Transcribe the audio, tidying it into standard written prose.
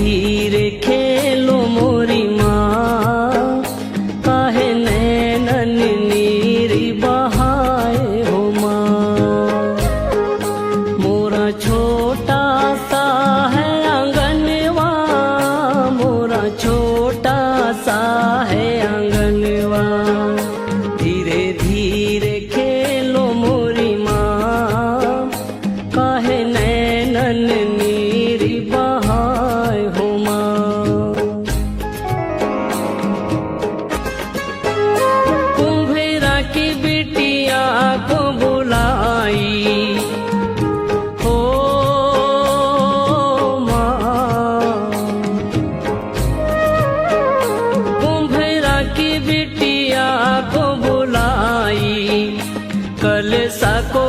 धीरे खेलो मोरी माँ, काहे नैनन नीरी बहाए हो माँ। मोरा छोटा सा है आंगनवा, मोरा छोटा सा है आंगनवा। धीरे धीरे खेलो मोरी माँ, काहे नैनन नीरी बहाए हो माँ। कुम्भेरा की बिटिया को बुलाई हो माँ, कुम्भेरा की बिटिया को बुलाई, कलसा को